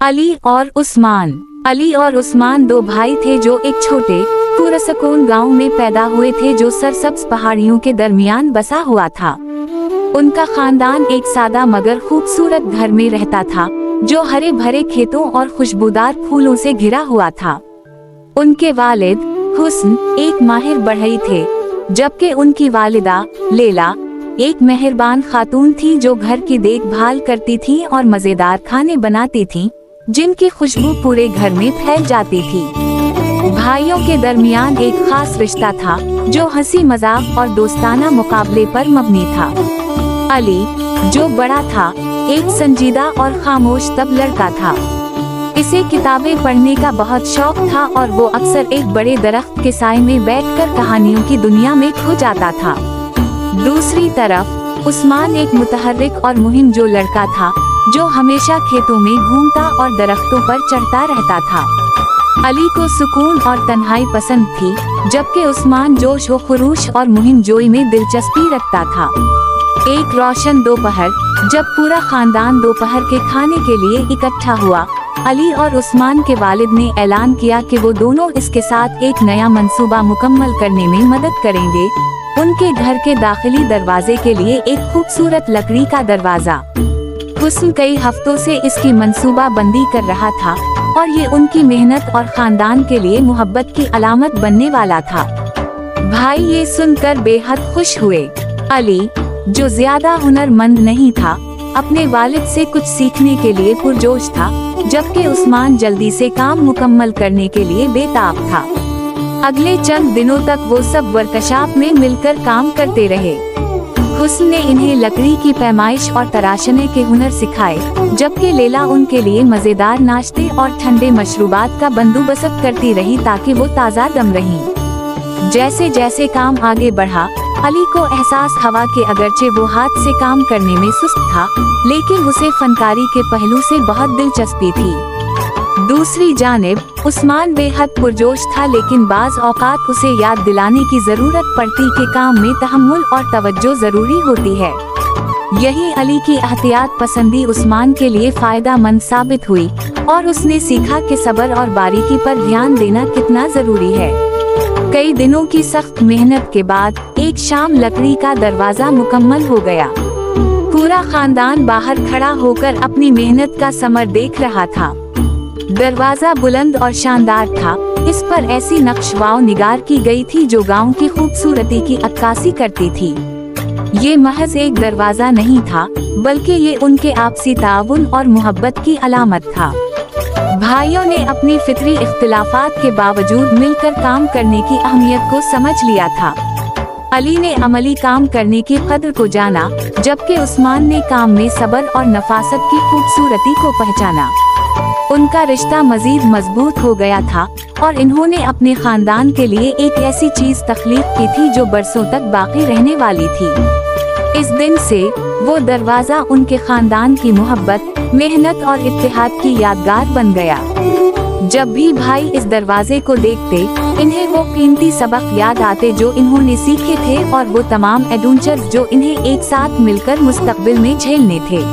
अली और उस्मान। अली और उस्मान दो भाई थे जो एक छोटे पुरसकून गांव में पैदा हुए थे जो सरसब्ज पहाड़ियों के दरमियान बसा हुआ था। उनका खानदान एक सादा मगर खूबसूरत घर में रहता था जो हरे भरे खेतों और खुशबूदार फूलों से घिरा हुआ था। उनके वालिद हुस्न एक माहिर बढ़ई थे, जबकि उनकी वालिदा लैला एक मेहरबान खातून थी जो घर की देखभाल करती थी और मजेदार खाने बनाती थी जिनकी खुशबू पूरे घर में फैल जाती थी। भाइयों के दरमियान एक खास रिश्ता था जो हंसी मजाक और दोस्ताना मुकाबले पर मबनी था। अली, जो बड़ा था, एक संजीदा और खामोश तब लड़का था। इसे किताबें पढ़ने का बहुत शौक था और वो अक्सर एक बड़े दरख्त के साए में बैठकर कहानियों की दुनिया में खो जाता था। दूसरी तरफ उस्मान एक मुतहर्रिक और मुहिम जो लड़का था जो हमेशा खेतों में घूमता और दरख्तों पर चढ़ता रहता था। अली को सुकून और तन्हाई पसंद थी, जबकि उस्मान जोश व खरूश और मुहिम जोई में दिलचस्पी रखता था। एक रोशन दोपहर, जब पूरा खानदान दोपहर के खाने के लिए इकट्ठा हुआ, अली और उस्मान के वालिद ने ऐलान किया कि वो दोनों इसके साथ एक नया मंसूबा मुकम्मल करने में मदद करेंगे। उनके घर के दाखिली दरवाजे के लिए एक खूबसूरत लकड़ी का दरवाजा। हुस्न कई हफ्तों से इसकी मंसूबा बंदी कर रहा था और ये उनकी मेहनत और खानदान के लिए मोहब्बत की अलामत बनने वाला था। भाई ये सुनकर बेहद खुश हुए। अली, जो ज्यादा हुनरमंद नहीं था, अपने वालिद से कुछ सीखने के लिए पुरजोश था, जबकि उस्मान जल्दी से काम मुकम्मल करने के लिए बेताब था। अगले चंद दिनों तक वो सब वर्कशॉप में मिलकर काम करते रहे। हुस्न ने इन्हें लकड़ी की पैमाइश और तराशने के हुनर सिखाए, जबकि लैला उनके लिए मजेदार नाश्ते और ठंडे मशरूबात का बंदोबस्त करती रही ताकि वो ताज़ा दम रहीं। जैसे जैसे काम आगे बढ़ा, अली को एहसास हुआ कि अगरचे वो हाथ से काम करने में सुस्त था, लेकिन उसे फनकारी के पहलू से बहुत दिलचस्पी थी। दूसरी जानिब उस्मान बेहद पुरजोश था, लेकिन बाज औकात उसे याद दिलाने की जरूरत पड़ती कि काम में तहम्मुल और तवज्जो जरूरी होती है। यही अली की एहतियात पसंदी उस्मान के लिए फायदा मंद साबित हुई और उसने सीखा कि सब्र और बारीकी पर ध्यान देना कितना जरूरी है। कई दिनों की सख्त मेहनत के बाद एक शाम लकड़ी का दरवाजा मुकम्मल हो गया। पूरा खानदान बाहर खड़ा होकर अपनी मेहनत का समर देख रहा था। दरवाजा बुलंद और शानदार था। इस पर ऐसी नक्शवाव निगार की गई थी जो गांव की खूबसूरती की अक्कासी करती थी। ये महज एक दरवाजा नहीं था, बल्कि ये उनके आपसी ताउन और मोहब्बत की अलामत था। भाइयों ने अपनी फितरी इख्तिलाफात के बावजूद मिलकर काम करने की अहमियत को समझ लिया था। अली ने अमली काम करने की कद्र को जाना, जबकि उस्मान ने काम में सब्र और नफासत की खूबसूरती को पहचाना। उनका रिश्ता मजीद मजबूत हो गया था और इन्होंने अपने खानदान के लिए एक ऐसी चीज तख्लीक की थी जो बरसों तक बाकी रहने वाली थी। इस दिन से वो दरवाजा उनके खानदान की मोहब्बत, मेहनत और इत्तेहाद की यादगार बन गया। जब भी भाई इस दरवाजे को देखते, इन्हें वो कीमती सबक याद आते जो इन्होंने सीखे थे और वो तमाम एडवेंचर्स जो इन्हें एक साथ मिलकर मुस्तकबिल में झेलने थे।